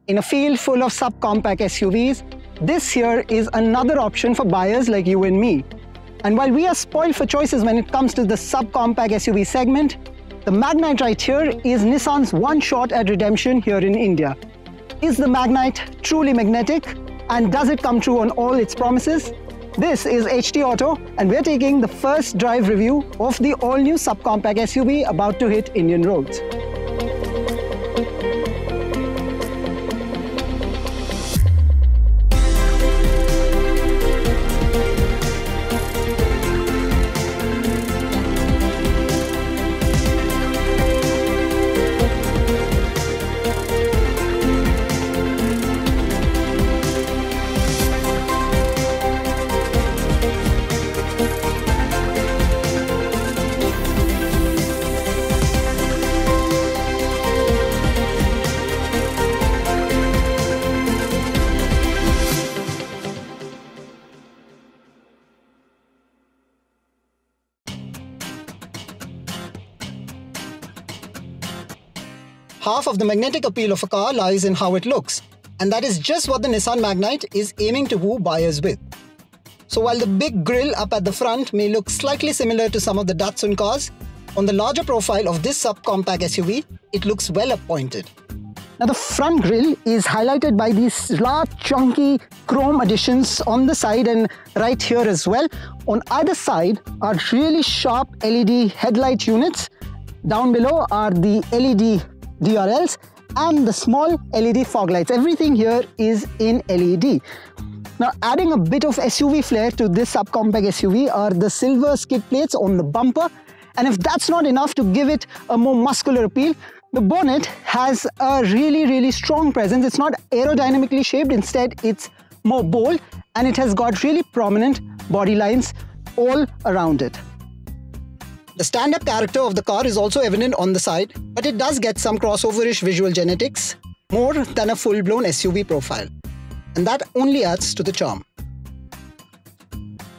In a field full of subcompact SUVs, this here is another option for buyers like you and me. And while we are spoiled for choices when it comes to the subcompact SUV segment, the Magnite right here is Nissan's one shot at redemption here in India. Is the Magnite truly magnetic? And does it come true on all its promises? This is HT Auto, and we're taking the first drive review of the all-new subcompact SUV about to hit Indian roads. Half of the magnetic appeal of a car lies in how it looks, and that is just what the Nissan Magnite is aiming to woo buyers with. So while the big grille up at the front may look slightly similar to some of the Datsun cars, on the larger profile of this subcompact SUV, it looks well appointed. Now the front grille is highlighted by these large chunky chrome additions on the side and right here as well. On either side are really sharp LED headlight units. Down below are the LED DRLs and the small LED fog lights. Everything here is in LED. Now adding a bit of SUV flair to this subcompact SUV are the silver skid plates on the bumper, and if that's not enough to give it a more muscular appeal, the bonnet has a really strong presence. It's not aerodynamically shaped, instead it's more bold, and it has got really prominent body lines all around it. The stand-up character of the car is also evident on the side, but it does get some crossover-ish visual genetics, more than a full-blown SUV profile. And that only adds to the charm.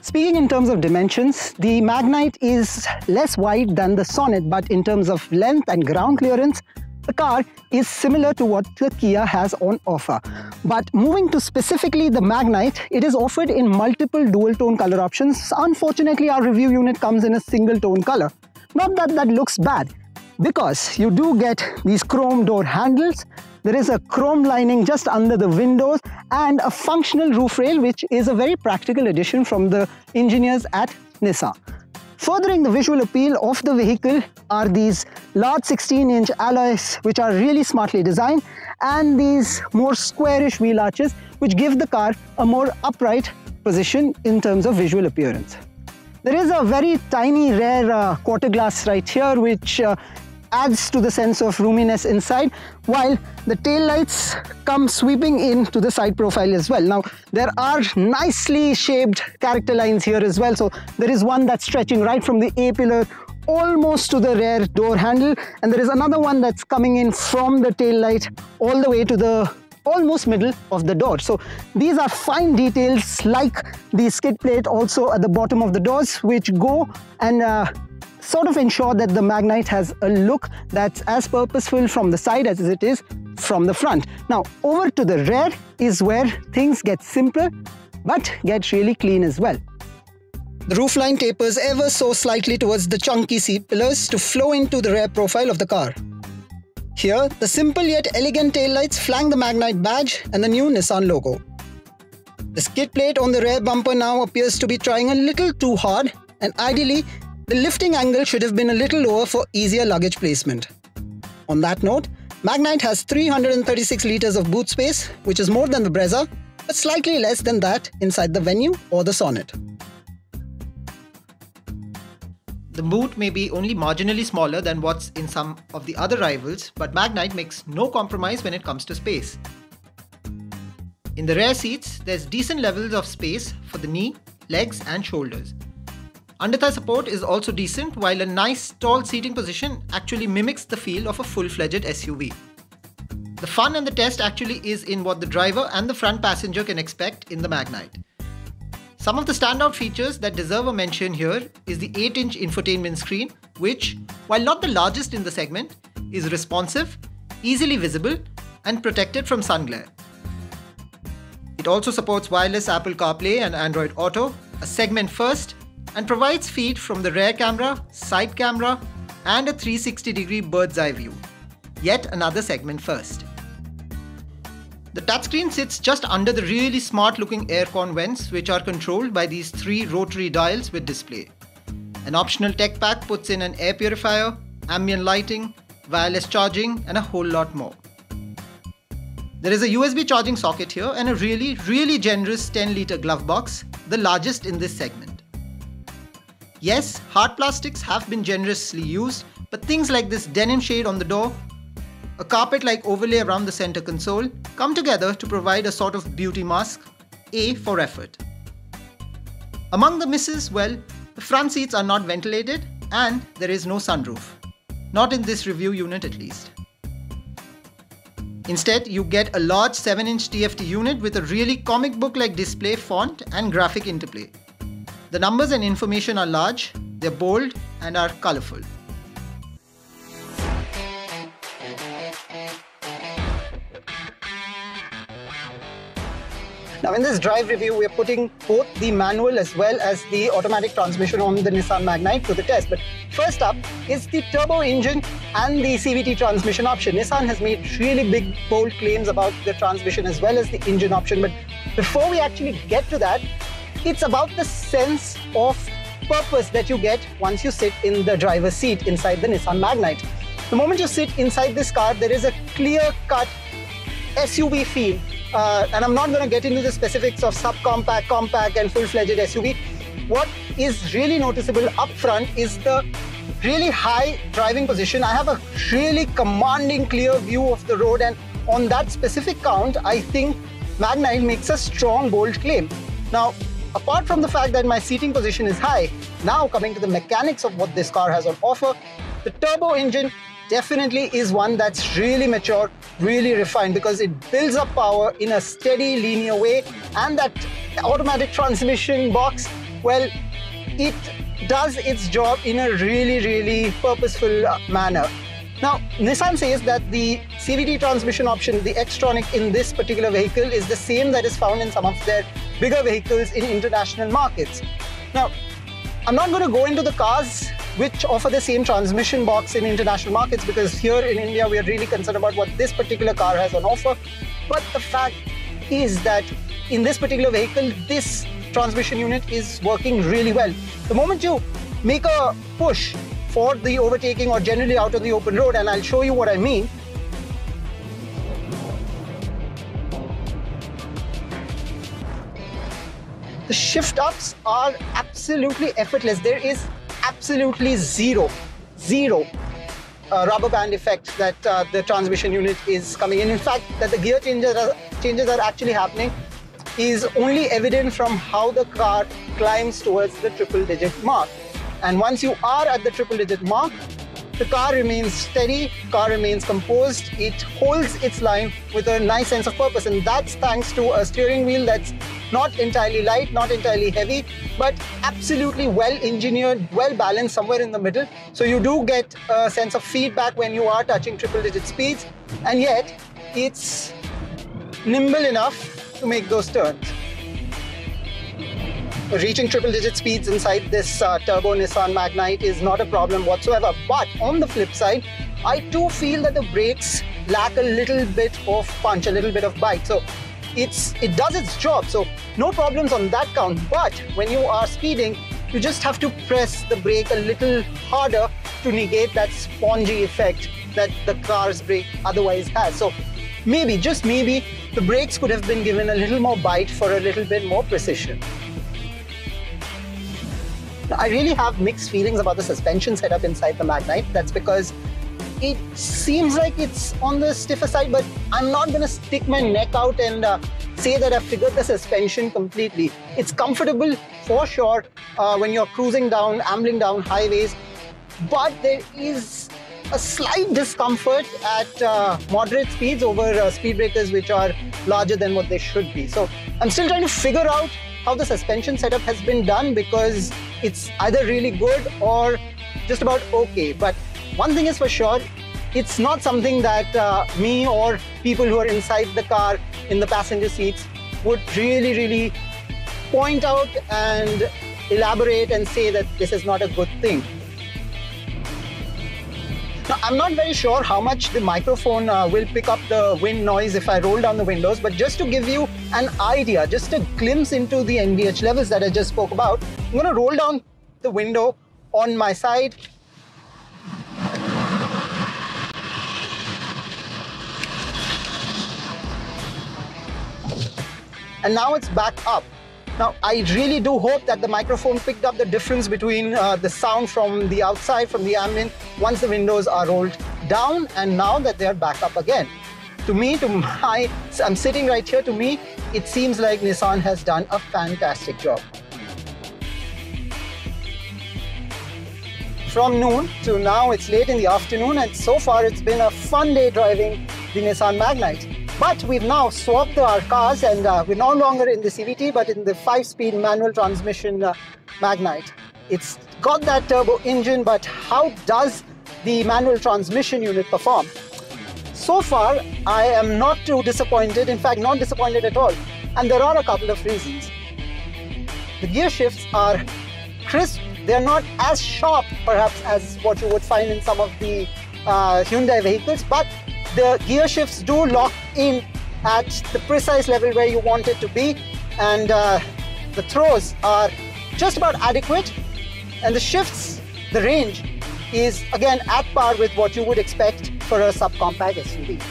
Speaking in terms of dimensions, the Magnite is less wide than the Sonet, but in terms of length and ground clearance, the car is similar to what the Kia has on offer. But moving to specifically the Magnite, it is offered in multiple dual-tone color options. Unfortunately, our review unit comes in a single-tone color. Not that that looks bad, because you do get these chrome door handles, there is a chrome lining just under the windows, and a functional roof rail, which is a very practical addition from the engineers at Nissan. Furthering the visual appeal of the vehicle are these large 16-inch alloys which are really smartly designed, and these more squarish wheel arches which give the car a more upright position in terms of visual appearance. There is a very tiny rear quarter glass right here which adds to the sense of roominess inside, while the tail lights come sweeping into the side profile as well. Now there are nicely shaped character lines here as well. So there is one that's stretching right from the A-pillar almost to the rear door handle, and there is another one that's coming in from the tail light all the way to the almost middle of the door. So these are fine details like the skid plate also at the bottom of the doors, which go and sort of ensure that the Magnite has a look that's as purposeful from the side as it is from the front. Now over to the rear is where things get simpler but get really clean as well. The roofline tapers ever so slightly towards the chunky seat pillars to flow into the rear profile of the car. Here, the simple yet elegant taillights flank the Magnite badge and the new Nissan logo. The skid plate on the rear bumper now appears to be trying a little too hard, and ideally, the lifting angle should have been a little lower for easier luggage placement. On that note, Magnite has 336 litres of boot space, which is more than the Brezza, but slightly less than that inside the Venue or the Sonet. The boot may be only marginally smaller than what's in some of the other rivals, but Magnite makes no compromise when it comes to space. In the rear seats, there's decent levels of space for the knee, legs and shoulders. Underthigh support is also decent, while a nice tall seating position actually mimics the feel of a full-fledged SUV. The fun and the test actually is in what the driver and the front passenger can expect in the Magnite. Some of the standout features that deserve a mention here is the 8-inch infotainment screen, which, while not the largest in the segment, is responsive, easily visible, and protected from sun glare. It also supports wireless Apple CarPlay and Android Auto, a segment first, and provides feed from the rear camera, side camera, and a 360-degree bird's eye view. Yet another segment first. The touchscreen sits just under the really smart-looking air con vents, which are controlled by these 3 rotary dials with display. An optional tech pack puts in an air purifier, ambient lighting, wireless charging, and a whole lot more. There is a USB charging socket here and a really generous 10-litre glove box, the largest in this segment. Yes, hard plastics have been generously used, but things like this denim shade on the door, a carpet-like overlay around the center console come together to provide a sort of beauty mask, A for effort. Among the misses, well, the front seats are not ventilated and there is no sunroof. Not in this review unit at least. Instead, you get a large 7-inch TFT unit with a really comic book-like display font and graphic interplay. The numbers and information are large, they're bold and are colourful. Now in this drive review, we are putting both the manual as well as the automatic transmission on the Nissan Magnite to the test. But first up is the turbo engine and the CVT transmission option. Nissan has made really big, bold claims about the transmission as well as the engine option. But before we actually get to that, it's about the sense of purpose that you get once you sit in the driver's seat inside the Nissan Magnite. The moment you sit inside this car, there is a clear-cut SUV feel. And I'm not going to get into the specifics of subcompact, compact and full-fledged SUV. What is really noticeable up front is the really high driving position. I have a really commanding clear view of the road, and on that specific count, I think Magnite makes a strong, bold claim. Now, apart from the fact that my seating position is high, now coming to the mechanics of what this car has on offer, the turbo engine definitely is one that's really mature, really refined, because it builds up power in a steady, linear way, and that automatic transmission box, well, it does its job in a really purposeful manner. Now, Nissan says that the CVT transmission option, the Xtronic in this particular vehicle, is the same that is found in some of their bigger vehicles in international markets. Now, I'm not going to go into the cars which offer the same transmission box in international markets, because here in India we are really concerned about what this particular car has on offer. But the fact is that in this particular vehicle, this transmission unit is working really well. The moment you make a push for the overtaking or generally out on the open road, and I'll show you what I mean, the shift ups are absolutely effortless. There is absolutely zero rubber band effect that the transmission unit is coming in. In fact, that the gear changes are actually happening is only evident from how the car climbs towards the triple-digit mark. And once you are at the triple-digit mark, the car remains steady, car remains composed, it holds its line with a nice sense of purpose, and that's thanks to a steering wheel that's not entirely light, not entirely heavy, but absolutely well engineered, well balanced somewhere in the middle. So you do get a sense of feedback when you are touching triple-digit speeds, and yet it's nimble enough to make those turns. Reaching triple-digit speeds inside this turbo Nissan Magnite is not a problem whatsoever. But on the flip side, I too feel that the brakes lack a little bit of punch, a little bit of bite. So it does its job, so no problems on that count. But when you are speeding, you just have to press the brake a little harder to negate that spongy effect that the car's brake otherwise has. So maybe, just maybe, the brakes could have been given a little more bite for a little bit more precision. I really have mixed feelings about the suspension setup inside the Magnite. That's because it seems like it's on the stiffer side, but I'm not going to stick my neck out and say that I've figured the suspension completely. It's comfortable for sure when you're cruising down, ambling down highways, but there is a slight discomfort at moderate speeds over speed breakers which are larger than what they should be. So I'm still trying to figure out how the suspension setup has been done, because it's either really good or just about okay. But one thing is for sure, it's not something that me or people who are inside the car in the passenger seats would really point out and elaborate and say that this is not a good thing. Now, I'm not very sure how much the microphone will pick up the wind noise if I roll down the windows, but just to give you an idea, just a glimpse into the NVH levels that I just spoke about, I'm going to roll down the window on my side. And now it's back up. Now, I really do hope that the microphone picked up the difference between the sound from the outside, from the ambient, once the windows are rolled down and now that they're back up again. To me, I'm sitting right here, to me, it seems like Nissan has done a fantastic job. From noon to now, it's late in the afternoon, and so far it's been a fun day driving the Nissan Magnite. But we've now swapped our cars, and we're no longer in the CVT but in the 5-speed manual transmission Magnite. It's got that turbo engine, but how does the manual transmission unit perform? So far, I am not too disappointed, in fact not disappointed at all, and there are a couple of reasons. The gear shifts are crisp, they're not as sharp perhaps as what you would find in some of the Hyundai vehicles, but the gear shifts do lock in at the precise level where you want it to be, and the throws are just about adequate, and the shifts, the range is again at par with what you would expect for a subcompact SUV.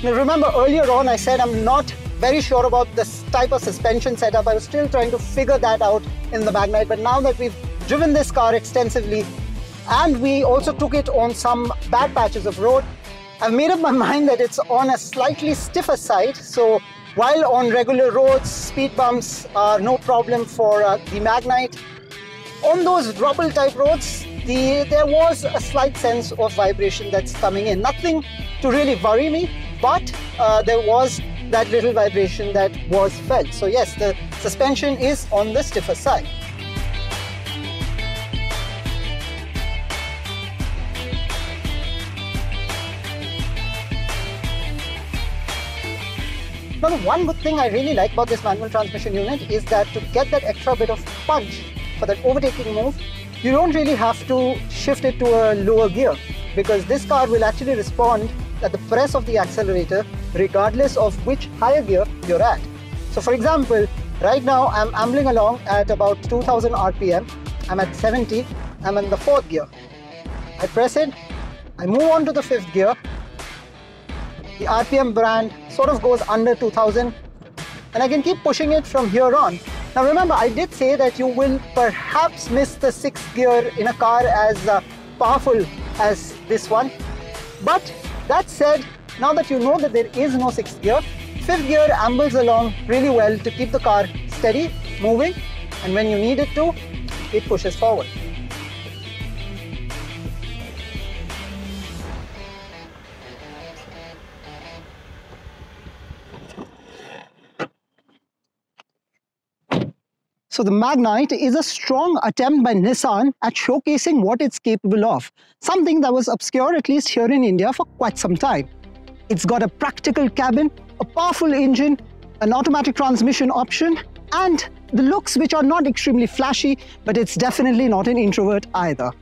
Now remember, earlier on I said I'm not very sure about this type of suspension setup. I was still trying to figure that out in the Magnite, but now that we've driven this car extensively and we also took it on some bad patches of road, I've made up my mind that it's on a slightly stiffer side. So while on regular roads, speed bumps are no problem for the Magnite, on those rubble type roads, there was a slight sense of vibration that's coming in. Nothing to really worry me, but there was that little vibration that was felt. So yes, the suspension is on the stiffer side. Now, the one good thing I really like about this manual transmission unit is that to get that extra bit of punch for that overtaking move, you don't really have to shift it to a lower gear, because this car will actually respond at the press of the accelerator regardless of which higher gear you're at. So for example, right now I'm ambling along at about 2000 RPM, I'm at 70, I'm in the 4th gear. I press it, I move on to the 5th gear, the RPM band sort of goes under 2000, and I can keep pushing it from here on. Now remember, I did say that you will perhaps miss the 6th gear in a car as powerful as this one. But that said, now that you know that there is no 6th gear, 5th gear ambles along really well to keep the car steady, moving, and when you need it to, it pushes forward. So the Magnite is a strong attempt by Nissan at showcasing what it's capable of, something that was obscure at least here in India for quite some time. It's got a practical cabin, a powerful engine, an automatic transmission option, and the looks which are not extremely flashy, but it's definitely not an introvert either.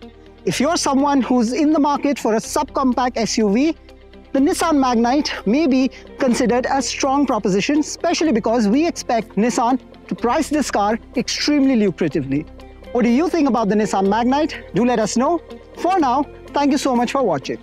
If you're someone who's in the market for a subcompact SUV, the Nissan Magnite may be considered a strong proposition, especially because we expect Nissan to price this car extremely lucratively. What do you think about the Nissan Magnite? Do let us know. For now, thank you so much for watching.